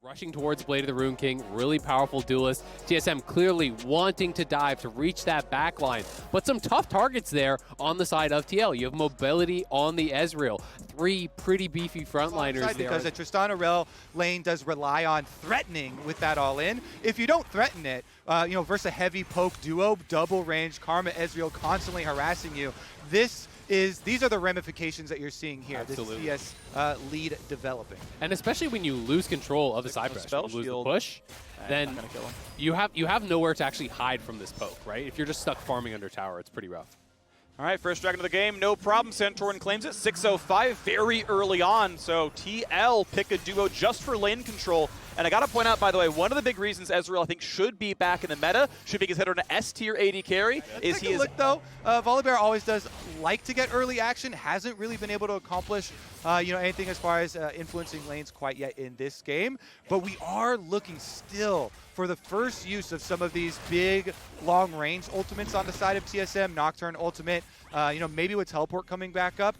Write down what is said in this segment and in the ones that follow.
Rushing towards Blade of the Rune King, really powerful duelist. TSM clearly wanting to dive to reach that back line, but some tough targets there on the side of TL. You have mobility on the Ezreal. 3 pretty beefy frontliners there. Because the Tristana Rel lane does rely on threatening with that all in. If you don't threaten it, versus a heavy poke duo, double range, Karma Ezreal constantly harassing you, these are the ramifications that you're seeing here. Absolutely. This CS lead developing. And especially when you lose control of the side press, you lose the push, then you have nowhere to actually hide from this poke, right? If you're just stuck farming under tower, it's pretty rough. All right, first dragon of the game, no problem. Santorin claims it, 6:05, very early on. So TL pick a duo just for lane control. And I got to point out, by the way, one of the big reasons Ezreal, I think, should be back in the meta, should be considered an S-tier AD carry, is he is... Look, though, Volibear always does like to get early action, hasn't really been able to accomplish anything as far as influencing lanes quite yet in this game. But we are looking still for the first use of some of these big, long-range ultimates on the side of TSM, Nocturne ultimate, maybe with Teleport coming back up,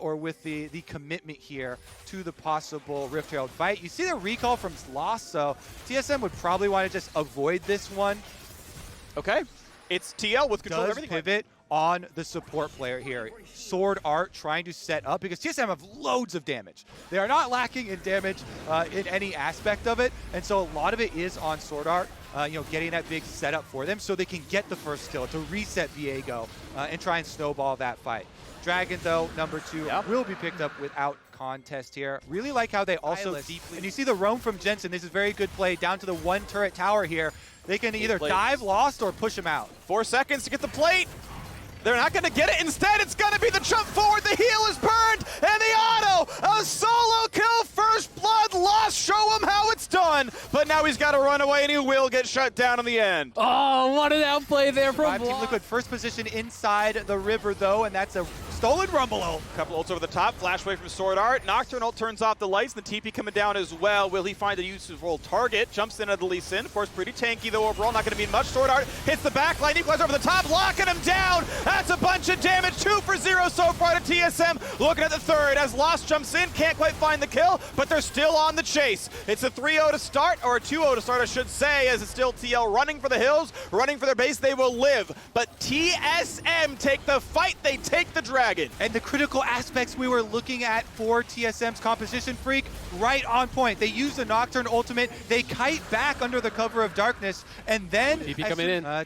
or with the commitment here to the possible Rift Herald fight. You see the recall from Lost, so TSM would probably want to just avoid this one. Okay, it's TL with control of everything. Pivot on the support player here. Sword Art trying to set up, because TSM have loads of damage. They are not lacking in damage in any aspect of it, and so a lot of it is on Sword Art, getting that big setup for them so they can get the first kill to reset Viego and try and snowball that fight. Dragon, though, number 2, will be picked up without contest here. Really like how they also deeply... And you see the roam from Jensen. This is very good play down to the 1 turret tower here. They can either dive Lost or push him out. 4 seconds to get the plate. They're not going to get it. Instead, it's going to be the jump forward. The heal is burned, and the auto. A solo kill, first blood, Lost. Show him how it's done. But now he's got to run away, and he will get shut down in the end. Oh, what an outplay there from Team Liquid. First position inside the river, though, and that's a stolen Rumble ult. Couple ults over the top. Flash away from Sword Art. Nocturne ult turns off the lights. The TP coming down as well. Will he find a useful target? Jumps in at the Lee Sin. Of course, pretty tanky, though, overall. Not going to mean much. Sword Art hits the back line. Equalizer over the top, locking him down. That's a bunch of damage. 2 for 0 so far to TSM. Looking at the third as Lost jumps in. Can't quite find the kill, but they're still on the chase. It's a 3-0 to start, or a 2-0 to start, I should say, as it's still TL running for the hills, running for their base. They will live. But TSM take the fight. They take the dragon. And the critical aspects we were looking at for TSM's composition, Freak, right on point. They use the Nocturne ultimate. They kite back under the cover of darkness, and then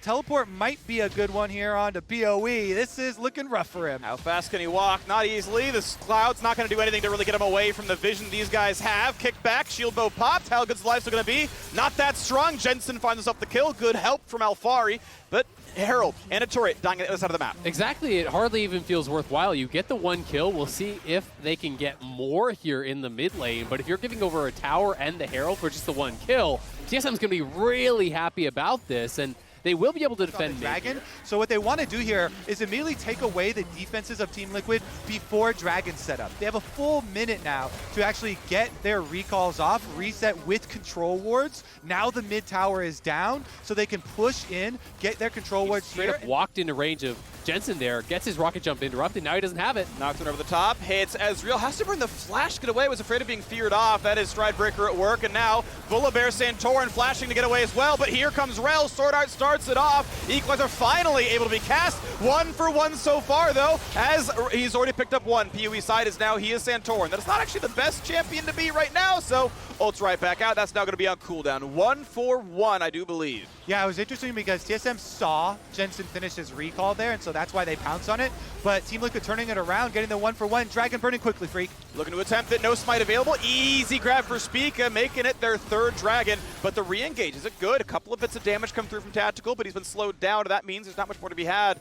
Teleport might be a good one here on to BOE. This is looking rough for him. How fast can he walk? Not easily. This Cloud's not going to do anything to really get him away from the vision these guys have. Kick back, shield bow popped. How good's life still going to be? Not that strong. Jensen finds himself the kill. Good help from Alfari, but Herald and a turret dying at the other side of the map. Exactly. It hardly even feels worthwhile. You get the 1 kill. We'll see if they can get more here in the mid lane. But if you're giving over a tower and the Herald for just the 1 kill, TSM's going to be really happy about this. And they will be able to defend Dragon. So what they want to do here is immediately take away the defenses of Team Liquid before Dragon setup. They have a full minute now to actually get their recalls off, reset with control wards. Now the mid tower is down, so they can push in, get their control wards straight up walked into range of Jensen there, gets his rocket jump interrupted. Now he doesn't have it. Knocked it over the top, hits Ezreal, has to burn the flash to get away, was afraid of being feared off. That is Stride Breaker at work, and now Volibear Santorin flashing to get away as well, but here comes Rel. Sword Art starts it off. Equalizer finally able to be cast. 1 for 1 so far, though, as he's already picked up 1. PoE side is now, he is Santorin. That is not actually the best champion to be right now, so ult's right back out. That's now going to be on cooldown. 1 for 1, I do believe. Yeah, it was interesting because TSM saw Jensen finish his recall there, and so that's why they pounced on it. But Team Liquid turning it around, getting the 1 for 1. Dragon burning quickly, Freak. Looking to attempt it. No smite available. Easy grab for Spica, making it their 3rd dragon. But the re-engage, is it good? A couple of bits of damage come through from Tactical, but he's been slowed down. That means there's not much more to be had.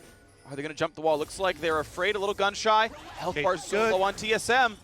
Are they going to jump the wall? Looks like they're afraid, a little gun shy. Health bar so low on TSM.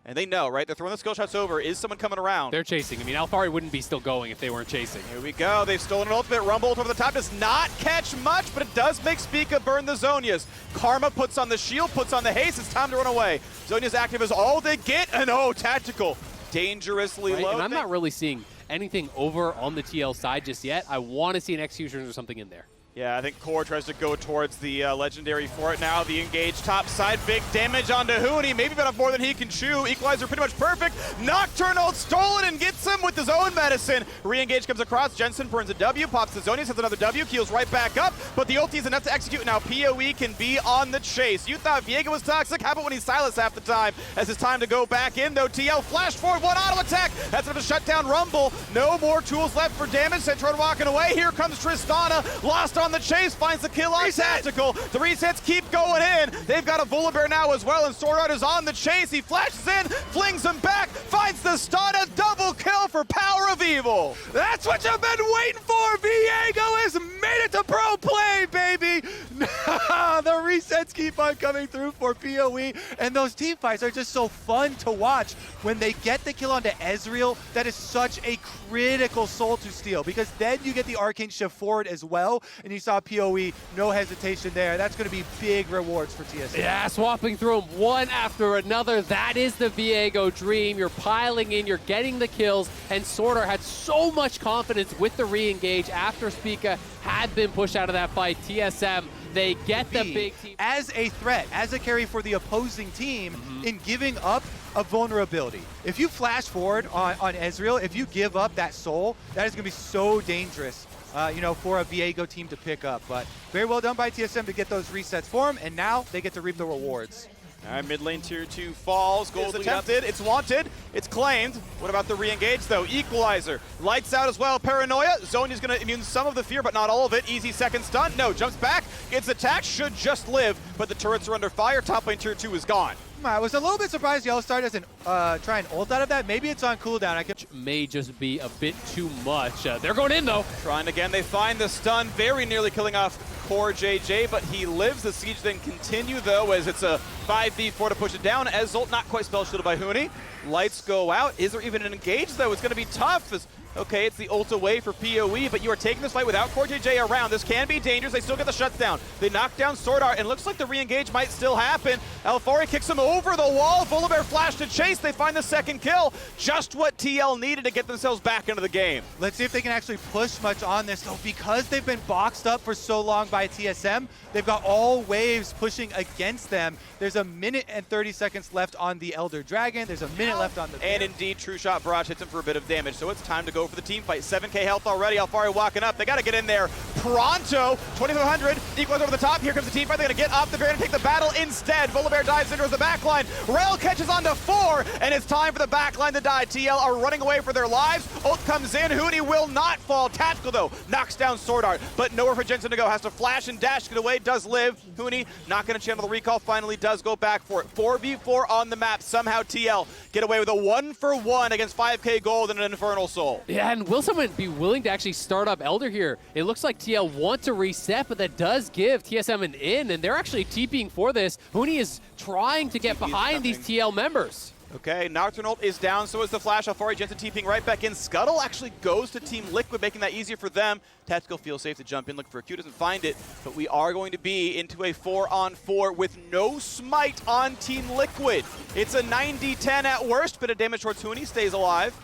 And they know, right? They're throwing the skill shots over. Is someone coming around? They're chasing. I mean, Alfari wouldn't be still going if they weren't chasing. Here we go. They've stolen an ultimate. Rumble over the top does not catch much, but it does make Spica burn the Zonias. Karma puts on the shield, puts on the haste. It's time to run away. Zonia's active is all they get, and Tactical. Dangerously low. And I'm not really seeing anything over on the TL side just yet. I want to see an Executioner or something in there. Yeah, I think Core tries to go towards the legendary for it now. The engage top side, big damage onto Huni. Maybe bit off more than he can chew. Equalizer pretty much perfect. Nocturnal stolen and gets him with his own medicine. Re-engage comes across. Jensen burns a W, pops the Zonius, has another W, keels right back up. But the ulti is enough to execute. Now PoE can be on the chase. You thought Viego was toxic? How about when he's Silas half the time? As it's time to go back in though. TL flash forward, one auto attack. That's enough to shut down Rumble. No more tools left for damage. Centron walking away. Here comes Tristana. Lost on the chase, finds the kill on Tactical. The resets keep going in. They've got a Volibear now as well, and Sword Art is on the chase. He flashes in, flings him back, finds the stun, a double kill for Power of Evil. That's what you've been waiting for! Viego has made it to pro play, baby! The resets keep on coming through for PoE, and those team fights are just so fun to watch. When they get the kill onto Ezreal, that is such a critical soul to steal, because then you get the Arcane shift forward as well, and you saw PoE, no hesitation there. That's going to be big rewards for TSM. Yeah, swapping through them one after another. That is the Viego dream. You're piling in, you're getting the kills, and Sword Art had so much confidence with the re-engage after Spica had been pushed out of that fight. TSM, they get the big team. As a threat, as a carry for the opposing team in giving up a vulnerability. If you flash forward on Ezreal, if you give up that soul, that is going to be so dangerous. You know, for a Viego team to pick up. But very well done by TSM to get those resets for him, and now they get to reap the rewards. All right, mid lane tier 2 falls. Gold attempted. It's wanted. It's claimed. What about the re-engage, though? Equalizer. Lights out as well. Paranoia. Zonia's going to immune some of the fear, but not all of it. Easy second stun. No, jumps back. Gets attacked. Should just live, but the turrets are under fire. Top lane tier 2 is gone. I was a little bit surprised Yellowstar doesn't try and ult out of that. Maybe it's on cooldown. May just be a bit too much. They're going in, though. Trying again. They find the stun. Very nearly killing off Core JJ, but he lives. The siege then continue, though, as it's a 5v4 to push it down. Ezult not quite spell shielded by Huni. Lights go out. Is there even an engage, though? It's going to be tough. Okay, it's the ult away for PoE, but you are taking this fight without Core JJ around. This can be dangerous. They still get the shutdown. They knock down Sword Art, and looks like the re-engage might still happen. Alfari kicks him over the wall. Volibear flash to chase. They find the second kill. Just what TL needed to get themselves back into the game. Let's see if they can actually push much on this, though, because they've been boxed up for so long by TSM. They've got all waves pushing against them. There's a minute and 30 seconds left on the Elder Dragon. There's a minute left on the... And indeed, True Shot Barrage hits him for a bit of damage, so it's time to go for the team fight. 7k health already. Alfari walking up. They got to get in there pronto. 2500 equals over the top. Here comes the team fight. They're going to get off the barrier and take the battle instead. Volibear dives into the backline. Rel catches onto 4, and it's time for the backline to die. TL are running away for their lives. Ult comes in. Huni will not fall. Tactical, though, knocks down Sword Art, but nowhere for Jensen to go. Has to flash and dash to get away. Does live. Huni not going to channel the recall. Finally does go back for it. 4v4 on the map. Somehow TL get away with a 1-for-1 against 5k gold and an Infernal Soul. Yeah, and will someone be willing to actually start up Elder here? It looks like TL want to reset, but that does give TSM an in, and they're actually TPing for this. Huni is trying to get behind these TL members. Okay, Nocturnal is down, so is the Flash. Alfari Jensen TPing right back in. Scuttle actually goes to Team Liquid, making that easier for them. Tactical feels safe to jump in, look for a Q, doesn't find it, but we are going to be into a 4-on-4 with no smite on Team Liquid. It's a 90-10 at worst, bit of damage towards Huni, stays alive.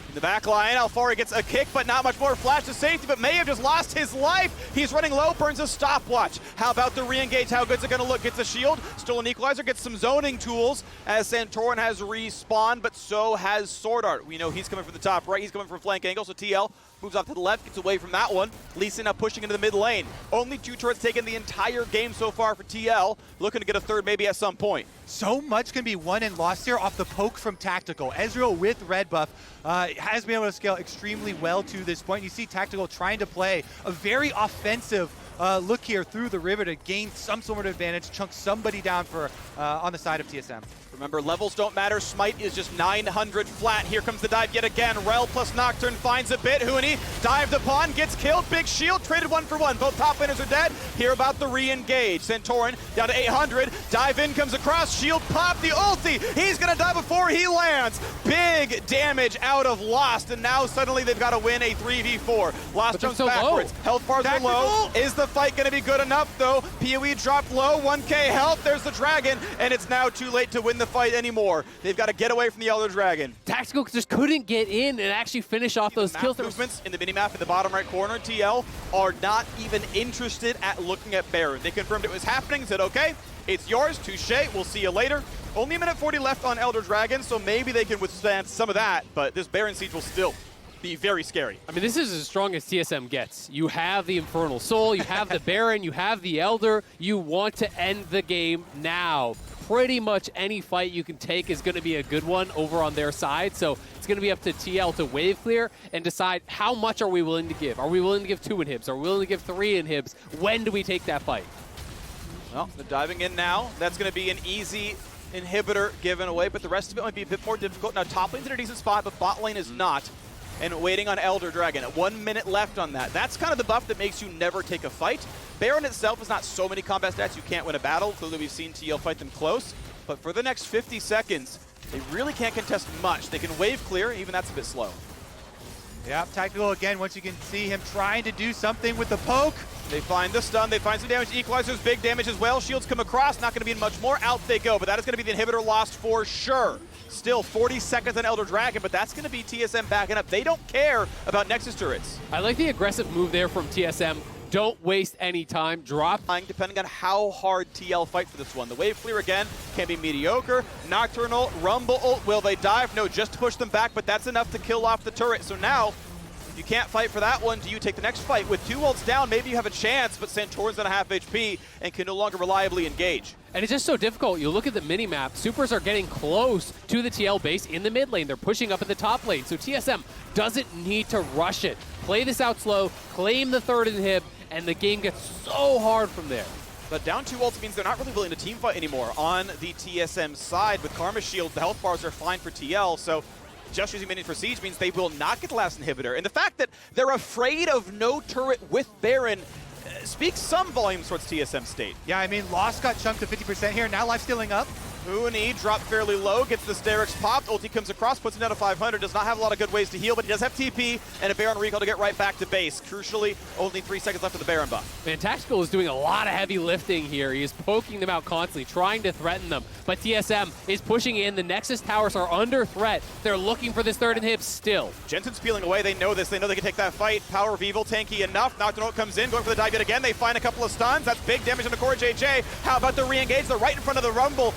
In the back line, Alfari gets a kick, but not much more. Flash to safety, but may have just lost his life. He's running low, burns a stopwatch. How about the re-engage? How good's it going to look? Gets a shield, still an equalizer, gets some zoning tools as Santorin has respawned, but so has Sword Art. We know he's coming from the top right. He's coming from flank angle, so TL moves off to the left, gets away from that one. Lee Sin now pushing into the mid lane. Only 2 turrets taken the entire game so far for TL. Looking to get a third maybe at some point. So much can be won and lost here off the poke from Tactical. Ezreal with red buff has been able to scale extremely well to this point. You see Tactical trying to play a very offensive look here through the river to gain some sort of advantage, chunk somebody down for on the side of TSM. Remember, levels don't matter. Smite is just 900 flat. Here comes the dive yet again. Rel plus Nocturne finds a bit. Huni dived upon, gets killed. Big shield, traded 1-for-1. Both top laners are dead. Hear about the re-engage. Santorin down to 800. Dive in, comes across. Shield pop, the ulti. He's going to die before he lands. Big damage out of Lost, and now suddenly they've got to win a 3v4. Lost jumps backwards. Health bars are low. Is the fight going to be good enough, though? PoE dropped low. 1k health. There's the dragon, and it's now too late to win the fight anymore. They've got to get away from the Elder Dragon. Tactical just couldn't get in and actually finish off those kills. Movements in the minimap in the bottom right corner, TL are not even interested at looking at Baron. They confirmed it was happening, said, okay, it's yours, touche, we'll see you later. Only a minute 40 left on Elder Dragon, so maybe they can withstand some of that, but this Baron siege will still be very scary. I mean, this is as strong as TSM gets. You have the Infernal Soul, you have the Baron, you have the Elder. You want to end the game now. Pretty much any fight you can take is going to be a good one over on their side, so it's going to be up to TL to wave clear and decide how much are we willing to give. Are we willing to give 2 inhibs? Are we willing to give 3 inhibs? When do we take that fight? Well, they're diving in now. That's going to be an easy inhibitor given away, but the rest of it might be a bit more difficult. Now, top lane's in a decent spot, but bot lane is not. And waiting on Elder Dragon. 1 minute left on that. That's kind of the buff that makes you never take a fight. Baron itself is not so many combat stats. You can't win a battle. Clearly, we've seen TL fight them close. But for the next 50 seconds, they really can't contest much. They can wave clear. Even that's a bit slow. Yeah, Tactical again, once you can see him trying to do something with the poke. They find the stun, they find some damage. Equalizers, big damage as well. Shields come across, not going to be much more. Out they go, but that is going to be the inhibitor lost for sure. Still 40 seconds on Elder Dragon, but that's going to be TSM backing up. They don't care about Nexus turrets. I like the aggressive move there from TSM. Don't waste any time. Drop. Depending on how hard TL fight for this one. The wave clear again can be mediocre. Nocturnal, Rumble ult. Will they dive? No, just to push them back, but that's enough to kill off the turret. So now, if you can't fight for that one, do you take the next fight? With 2 ults down, maybe you have a chance, but Santorin's on a half HP and can no longer reliably engage. And it's just so difficult. You look at the mini-map, Supers are getting close to the TL base in the mid lane. They're pushing up in the top lane. So TSM doesn't need to rush it. Play this out slow, claim the 3rd inhib, and the game gets so hard from there. But down 2 ults means they're not really willing to team fight anymore. On the TSM side, with Karma Shield, the health bars are fine for TL, so just using minions for Siege means they will not get the last inhibitor. And the fact that they're afraid of no turret with Baron speaks some volumes towards TSM state. Yeah, I mean, Lost got chunked to 50% here. Now life stealing up. Uni dropped fairly low, gets the Sterix popped, ulti comes across, puts it down to 500, does not have a lot of good ways to heal, but he does have TP and a Baron recall to get right back to base. Crucially, only 3 seconds left of the Baron buff. Man, Tactical is doing a lot of heavy lifting here. He is poking them out constantly, trying to threaten them, but TSM is pushing in. The Nexus towers are under threat. They're looking for this 3rd inhib still. Jensen's peeling away, they know this, they know they can take that fight. Power of Evil, tanky enough, Nocturnal comes in, going for the dive yet again, they find a couple of stuns, that's big damage on the core JJ. How about the re-engage? They're right in front of the rubble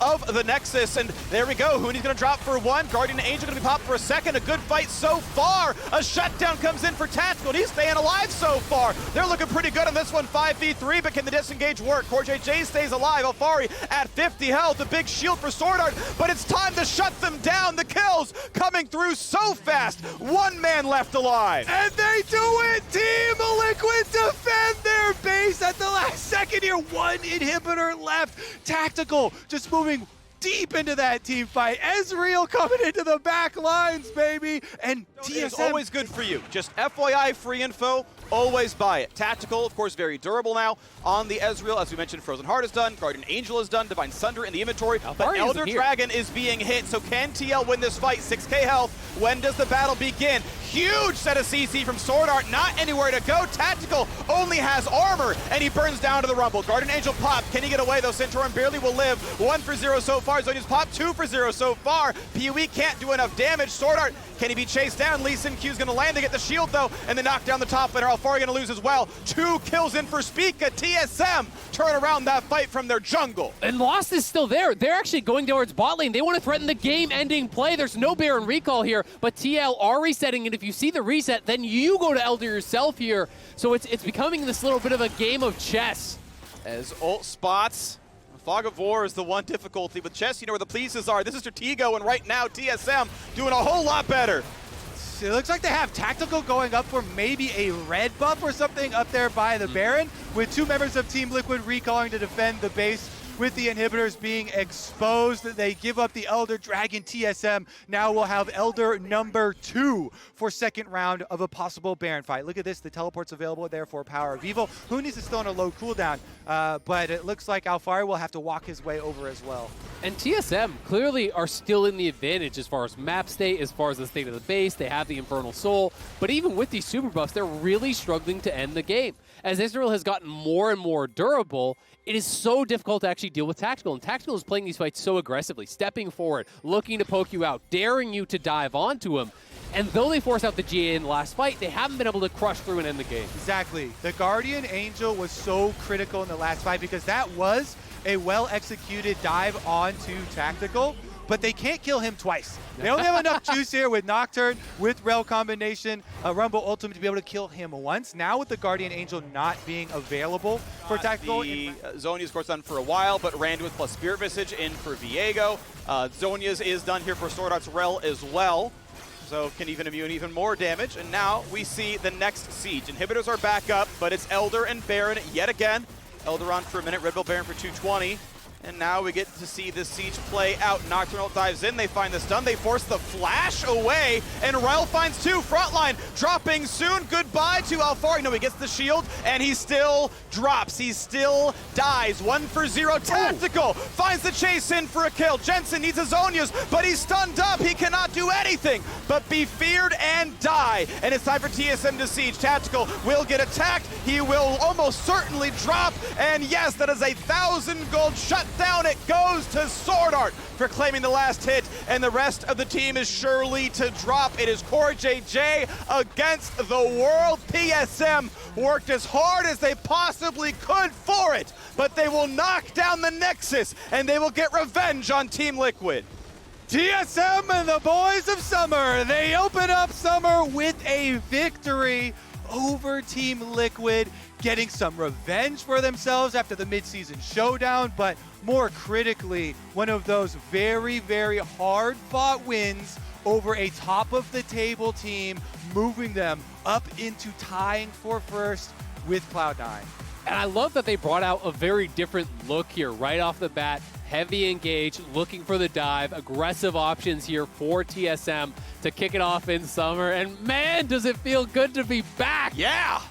of the Nexus, and there we go. Huni's gonna drop for 1. Guardian Angel gonna be popped for a second. A good fight so far. A shutdown comes in for Tactical, and he's staying alive so far. They're looking pretty good on this one, 5v3, but can the disengage work? Core JJ stays alive. Alfari at 50 health. A big shield for Sword Art, but it's time to shut them down. The kills coming through so fast. 1 man left alive. And they do it! Team Liquid defend their base at the last second here. 1 inhibitor left. Tactical just moving deep into that team fight. Ezreal coming into the back lines, baby. And TSM is always good for you. Just FYI, free info, always buy it. Tactical, of course, very durable now on the Ezreal. As we mentioned, Frozen Heart is done, Guardian Angel is done, Divine Sunder in the inventory, but Elder Dragon is being hit. So can TL win this fight? 6k health. When does the battle begin? Huge set of CC from Sword Art, not anywhere to go. Tactical only has armor, and he burns down to the Rumble. Guardian Angel popped. Can he get away, though? Centauran barely will live. 1 for 0 so far. Zonia's popped. 2 for 0 so far. PoE can't do enough damage. Sword Art, can he be chased down? Lee Sin Q's going to land to get the shield, though, and then knock down the top laner. Alfari going to lose as well. 2 kills in for Spica. TSM turn around that fight from their jungle. And Lost is still there. They're actually going towards bot lane. They want to threaten the game-ending play. There's no Baron recall here, but TL are resetting, and if you see the reset, then you go to Elder yourself here. So it's becoming this little bit of a game of chess. As ult spots, Fog of War is the one difficulty. With chess, you know where the pieces are. This is Stratego, and right now TSM doing a whole lot better. It looks like they have Tactical going up for maybe a red buff or something up there by the Baron, with 2 members of Team Liquid recalling to defend the base. With the inhibitors being exposed, they give up the Elder Dragon. TSM now will have Elder number 2 for 2nd round of a possible Baron fight. Look at this, the teleport's available there for Power of Evil. Huni's is still on a low cooldown, but it looks like Alfari will have to walk his way over as well. And TSM clearly are still in the advantage as far as map state, as far as the state of the base. They have the Infernal Soul. But even with these super buffs, they're really struggling to end the game. As Israel has gotten more and more durable, it is so difficult to actually deal with Tactical. And Tactical is playing these fights so aggressively, stepping forward, looking to poke you out, daring you to dive onto him. And though they force out the GA in the last fight, they haven't been able to crush through and end the game. Exactly. The Guardian Angel was so critical in the last fight because that was a well-executed dive onto Tactical, but they can't kill him twice. They only have enough juice here with Nocturne, with Rel combination, Rumble Ultimate to be able to kill him once. Now with the Guardian Angel not being available for Tactical. The Zhonya's, of course, done for a while, but Randuin plus Spirit Visage in for Viego. Zhonya's is done here for Sword Art's Rel as well. So can even immune even more damage. And now we see the next siege. Inhibitors are back up, but it's Elder and Baron yet again. Elder on for a minute, Red Bull Baron for 220. And now we get to see this siege play out. Nocturnal dives in, they find the stun, they force the flash away, and Rel finds two. Frontline dropping soon. Goodbye to Alfari. No, he gets the shield, and he still drops. He still dies. 1 for 0. Tactical finds the chase in for a kill. Jensen needs his Zhonya's, but he's stunned up. He cannot do anything but be feared and die. And it's time for TSM to siege. Tactical will get attacked. He will almost certainly drop. And yes, that is 1,000 gold shut down. It goes to Sword Art for claiming the last hit, and the rest of the team is surely to drop. It is Core JJ against the world. TSM worked as hard as they possibly could for it, but they will knock down the Nexus, and they will get revenge on Team Liquid. TSM and the boys of Summer, they open up Summer with a victory over Team Liquid, getting some revenge for themselves after the mid-season showdown, but more critically, one of those very, very hard-fought wins over a top-of-the-table team, moving them up into tying for first with Cloud9. And I love that they brought out a very different look here right off the bat. Heavy engage, looking for the dive, aggressive options here for TSM to kick it off in Summer. And man, does it feel good to be back. Yeah!